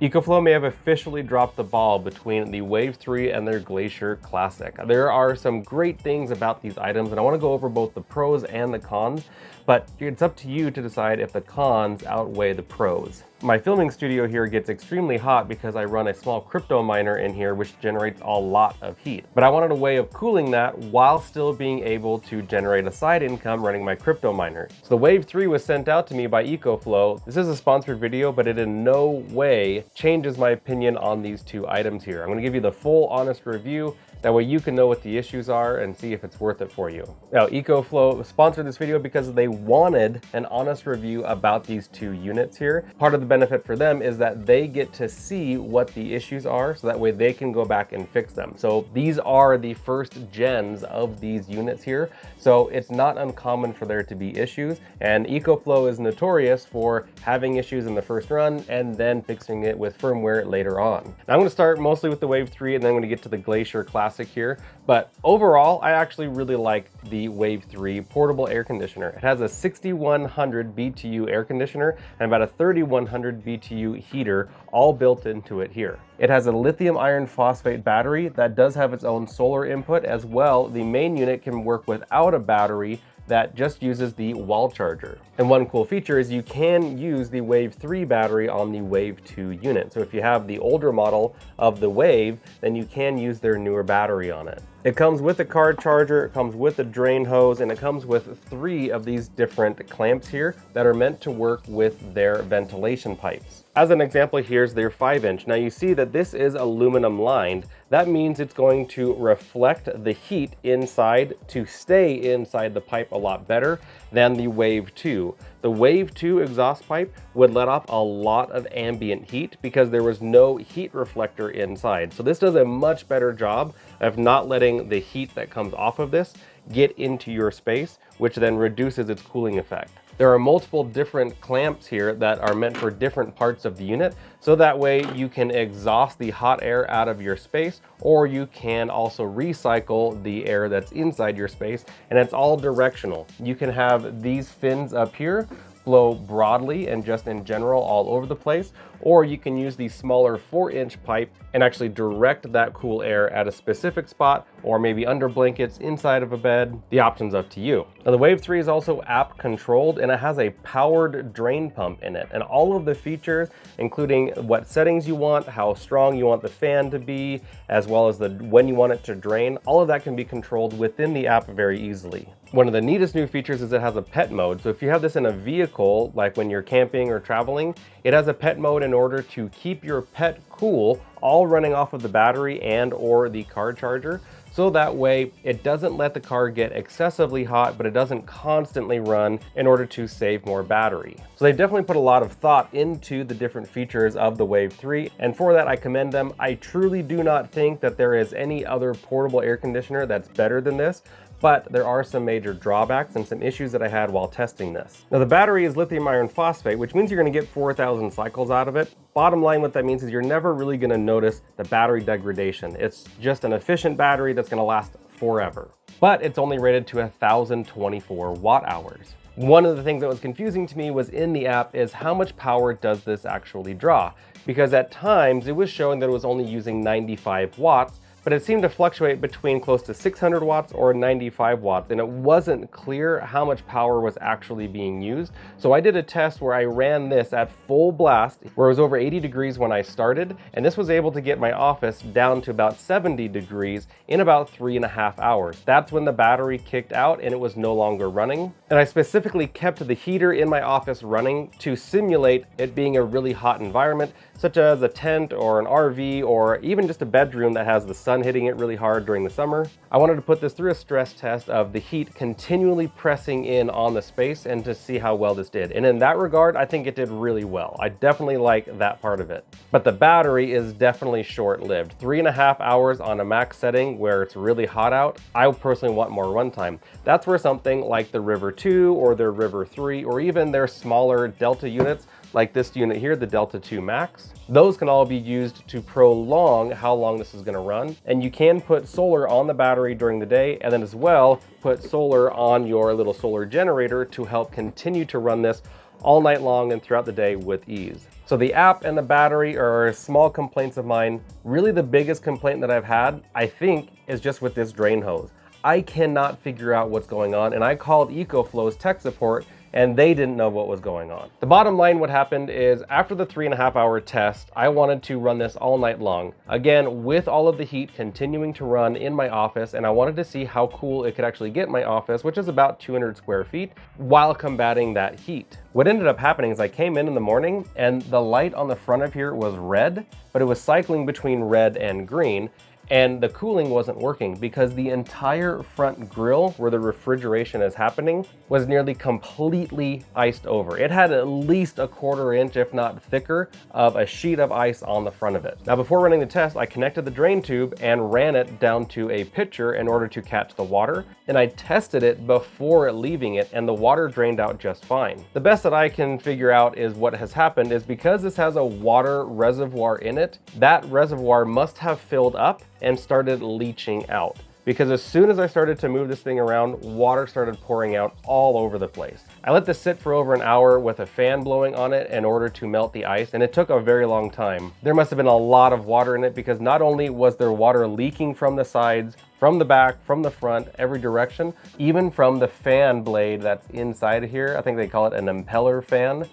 EcoFlow may have officially dropped the ball between the Wave 3 and their GLACIER Classic. There are some great things about these items, and I want to go over both the pros and the cons, but it's up to you to decide if the cons outweigh the pros. My filming studio here gets extremely hot because I run a small crypto miner in here which generates a lot of heat. But I wanted a way of cooling that while still being able to generate a side income running my crypto miner. So the Wave 3 was sent out to me by EcoFlow. This is a sponsored video, but it in no way changes my opinion on these two items here. I'm going to give you the full honest review. That way you can know what the issues are and see if it's worth it for you. Now, EcoFlow sponsored this video because they wanted an honest review about these two units here. Part of the benefit for them is that they get to see what the issues are, so that way they can go back and fix them. So these are the first gens of these units here. So it's not uncommon for there to be issues, and EcoFlow is notorious for having issues in the first run and then fixing it with firmware later on. Now, I'm going to start mostly with the Wave 3 and then I'm going to get to the GLACIER Classic here, but overall I actually really like the Wave 3 portable air conditioner. It has a 6100 BTU air conditioner and about a 3100 BTU heater all built into it here. It has a lithium iron phosphate battery that does have its own solar input as well. The main unit can work without a battery that just uses the wall charger. And one cool feature is you can use the Wave 3 battery on the Wave 2 unit. So if you have the older model of the Wave, then you can use their newer battery on it. It comes with a car charger, it comes with a drain hose, and it comes with 3 of these different clamps here that are meant to work with their ventilation pipes. As an example, here's their 5-inch. Now you see that this is aluminum lined. That means it's going to reflect the heat inside to stay inside the pipe a lot better than the Wave 2. The Wave 2 exhaust pipe would let off a lot of ambient heat because there was no heat reflector inside. So this does a much better job of not letting the heat that comes off of this get into your space, which then reduces its cooling effect. There are multiple different clamps here that are meant for different parts of the unit, so that way you can exhaust the hot air out of your space, or you can also recycle the air that's inside your space, and it's all directional. You can have these fins up here blow broadly and just in general all over the place, or you can use the smaller 4-inch pipe and actually direct that cool air at a specific spot, or maybe under blankets, inside of a bed. The option's up to you. Now the Wave 3 is also app controlled and it has a powered drain pump in it, and all of the features, including what settings you want, how strong you want the fan to be, as well as when you want it to drain, all of that can be controlled within the app very easily. One of the neatest new features is it has a pet mode. So if you have this in a vehicle, like when you're camping or traveling, it has a pet mode in order to keep your pet cool, all running off of the battery and or the car charger. So that way it doesn't let the car get excessively hot, but it doesn't constantly run in order to save more battery. So they definitely put a lot of thought into the different features of the Wave 3, and for that I commend them. I truly do not think that there is any other portable air conditioner that's better than this, but there are some major drawbacks and some issues that I had while testing this. Now the battery is lithium iron phosphate, which means you're gonna get 4,000 cycles out of it. Bottom line, what that means is you're never really gonna notice the battery degradation. It's just an efficient battery that's gonna last forever. But it's only rated to 1,024 watt hours. One of the things that was confusing to me was in the app is how much power does this actually draw? Because at times it was showing that it was only using 95 watts, but it seemed to fluctuate between close to 600 watts or 95 watts, and it wasn't clear how much power was actually being used. So I did a test where I ran this at full blast, where it was over 80 degrees when I started, and this was able to get my office down to about 70 degrees in about 3.5 hours. That's when the battery kicked out and it was no longer running. And I specifically kept the heater in my office running to simulate it being a really hot environment, such as a tent or an RV or even just a bedroom that has the sun hitting it really hard during the summer. I wanted to put this through a stress test of the heat continually pressing in on the space and to see how well this did. And in that regard, I think it did really well. I definitely like that part of it. But the battery is definitely short-lived. 3.5 hours on a max setting where it's really hot out. I personally want more runtime. That's where something like the River 2 or their River 3 or even their smaller Delta units like this unit here, the Delta 2 Max. Those can all be used to prolong how long this is gonna run. And you can put solar on the battery during the day, and then as well, put solar on your little solar generator to help continue to run this all night long and throughout the day with ease. So the app and the battery are small complaints of mine. Really the biggest complaint that I've had, I think, is just with this drain hose. I cannot figure out what's going on, and I called EcoFlow's tech support and they didn't know what was going on. The bottom line, what happened is after the 3.5-hour test, I wanted to run this all night long. Again, with all of the heat continuing to run in my office, and I wanted to see how cool it could actually get my office, which is about 200 square feet, while combating that heat. What ended up happening is I came in the morning and the light on the front of here was red, but it was cycling between red and green. And the cooling wasn't working because the entire front grill where the refrigeration is happening was nearly completely iced over. It had at least a 1/4 inch, if not thicker, of a sheet of ice on the front of it. Now, before running the test, I connected the drain tube and ran it down to a pitcher in order to catch the water. And I tested it before leaving it, and the water drained out just fine. The best that I can figure out is what has happened is because this has a water reservoir in it, that reservoir must have filled up and started leaching out. Because as soon as I started to move this thing around, water started pouring out all over the place. I let this sit for over an hour with a fan blowing on it in order to melt the ice, and it took a very long time. There must have been a lot of water in it because not only was there water leaking from the sides, from the back, from the front, every direction, even from the fan blade that's inside here, I think they call it an impeller fan,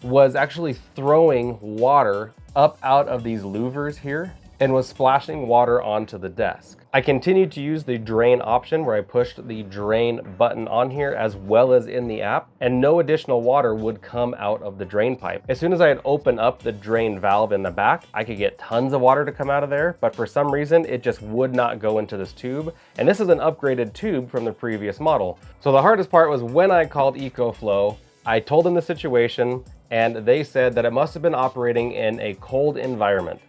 was actually throwing water up out of these louvers here and was splashing water onto the desk. I continued to use the drain option where I pushed the drain button on here as well as in the app, and no additional water would come out of the drain pipe. As soon as I had opened up the drain valve in the back, I could get tons of water to come out of there, but for some reason it just would not go into this tube. And this is an upgraded tube from the previous model. So the hardest part was when I called EcoFlow, I told them the situation and they said that it must have been operating in a cold environment.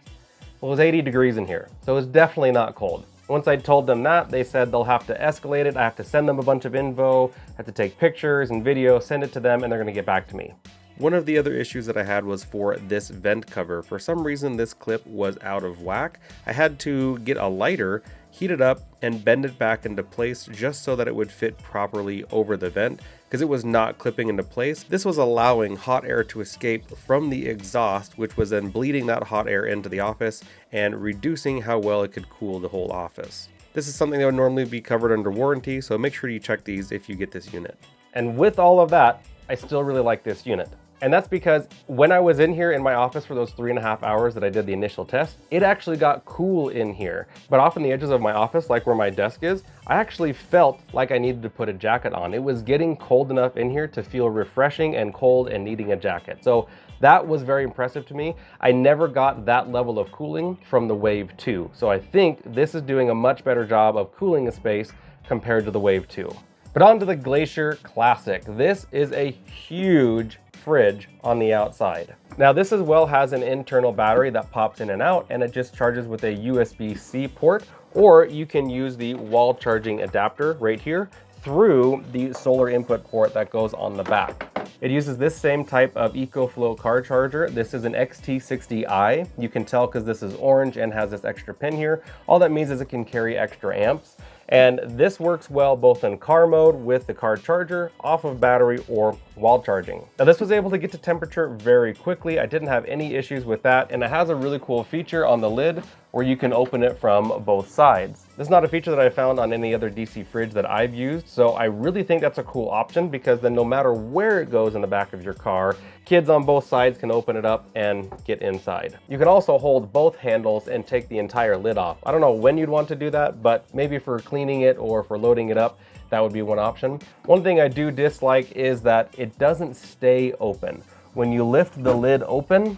Well, it was 80 degrees in here, so it's definitely not cold. Once I told them that, they said they'll have to escalate it. I have to send them a bunch of info, have to take pictures and video, send it to them, and they're gonna get back to me. One of the other issues that I had was for this vent cover. For some reason, this clip was out of whack. I had to get a lighter, heat it up, and bend it back into place just so that it would fit properly over the vent because it was not clipping into place. This was allowing hot air to escape from the exhaust, which was then bleeding that hot air into the office and reducing how well it could cool the whole office. This is something that would normally be covered under warranty, so make sure you check these if you get this unit. And with all of that, I still really like this unit. And that's because when I was in here in my office for those 3.5 hours that I did the initial test, it actually got cool in here. But off in the edges of my office, like where my desk is, I actually felt like I needed to put a jacket on. It was getting cold enough in here to feel refreshing and cold and needing a jacket. So that was very impressive to me. I never got that level of cooling from the Wave 2. So I think this is doing a much better job of cooling a space compared to the Wave 2. But on to the GLACIER Classic. This is a huge fridge on the outside. Now this as well has an internal battery that pops in and out, and it just charges with a USB-C port, or you can use the wall charging adapter right here through the solar input port that goes on the back. It uses this same type of EcoFlow car charger. This is an XT60i. You can tell because this is orange and has this extra pin here. All that means is it can carry extra amps. And this works well both in car mode with the car charger, off of battery, or while charging. Now this was able to get to temperature very quickly. I didn't have any issues with that, and it has a really cool feature on the lid where you can open it from both sides. This is not a feature that I found on any other DC fridge that I've used, so I really think that's a cool option because then no matter where it goes in the back of your car, kids on both sides can open it up and get inside. You can also hold both handles and take the entire lid off. I don't know when you'd want to do that, but maybe for cleaning it or for loading it up, that would be one option. One thing I do dislike is that it doesn't stay open. When you lift the lid open,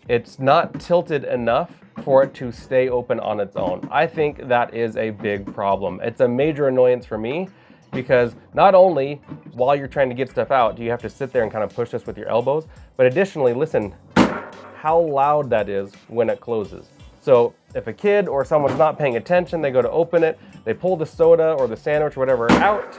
it's not tilted enough for it to stay open on its own. I think that is a big problem. It's a major annoyance for me because not only while you're trying to get stuff out do you have to sit there and kind of push this with your elbows, but additionally, listen how loud that is when it closes. So if a kid or someone's not paying attention, they go to open it, they pull the soda or the sandwich or whatever out,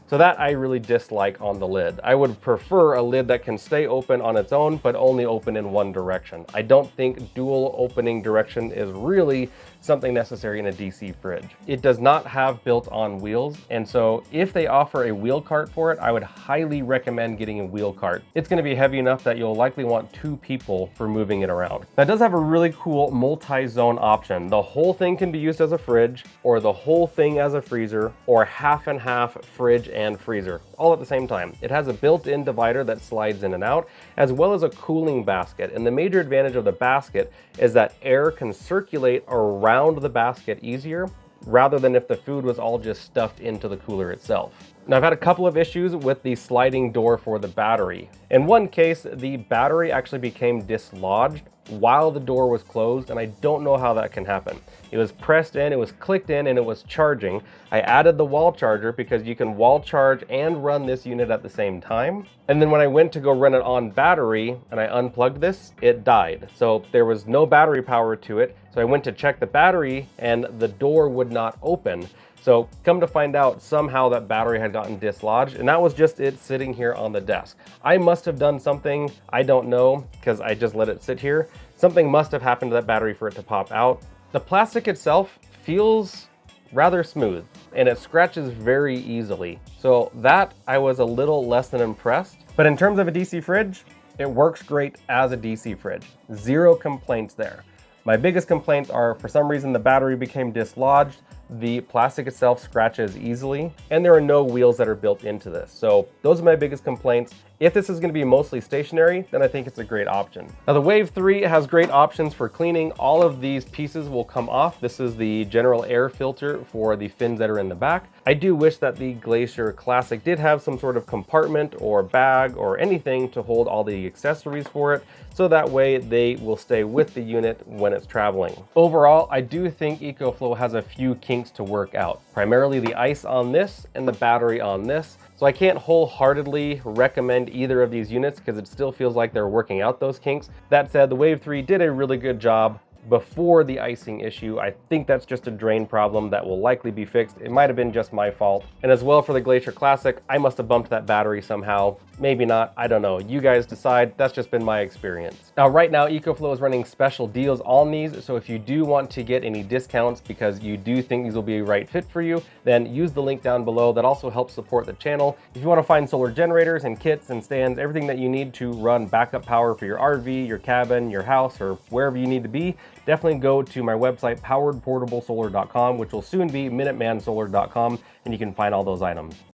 So that I really dislike on the lid. I would prefer a lid that can stay open on its own, but only open in one direction. I don't think dual opening direction is really something necessary in a DC fridge. It does not have built-on wheels, and so if they offer a wheel cart for it, I would highly recommend getting a wheel cart. It's gonna be heavy enough that you'll likely want 2 people for moving it around. That does have a really cool multi-zone option. The whole thing can be used as a fridge, or the whole thing as a freezer, or half and half fridge and freezer, all at the same time. It has a built-in divider that slides in and out, as well as a cooling basket. And the major advantage of the basket is that air can circulate around the basket easier, rather than if the food was all just stuffed into the cooler itself. Now, I've had a couple of issues with the sliding door for the battery. In one case, the battery actually became dislodged while the door was closed, and I don't know how that can happen. It was pressed in, it was clicked in, and it was charging. I added the wall charger because you can wall charge and run this unit at the same time. And then when I went to go run it on battery and I unplugged this, it died. So there was no battery power to it. So I went to check the battery and the door would not open. So come to find out, somehow that battery had gotten dislodged, and that was just it sitting here on the desk. I must have done something, I don't know, because I just let it sit here. Something must have happened to that battery for it to pop out. The plastic itself feels rather smooth, and it scratches very easily. So that I was a little less than impressed. But in terms of a DC fridge, it works great as a DC fridge. Zero complaints there. My biggest complaints are, for some reason, the battery became dislodged, the plastic itself scratches easily, and there are no wheels that are built into this. So those are my biggest complaints. If this is going to be mostly stationary, then I think it's a great option. Now the Wave 3 has great options for cleaning. All of these pieces will come off. This is the general air filter for the fins that are in the back. I do wish that the GLACIER Classic did have some sort of compartment or bag or anything to hold all the accessories for it, so that way they will stay with the unit when it's traveling. Overall, I do think EcoFlow has a few kinks to work out, primarily the ice on this and the battery on this. So I can't wholeheartedly recommend either of these units because it still feels like they're working out those kinks. That said, the Wave 3 did a really good job before the icing issue. I think that's just a drain problem that will likely be fixed. It might have been just my fault. And as well for the GLACIER Classic, I must have bumped that battery somehow. Maybe not, I don't know. You guys decide. That's just been my experience. Now, right now, EcoFlow is running special deals on these. So if you do want to get any discounts because you do think these will be a right fit for you, then use the link down below. That also helps support the channel. If you want to find solar generators and kits and stands, everything that you need to run backup power for your RV, your cabin, your house, or wherever you need to be, definitely go to my website, poweredportablesolar.com, which will soon be minutemansolar.com, and you can find all those items.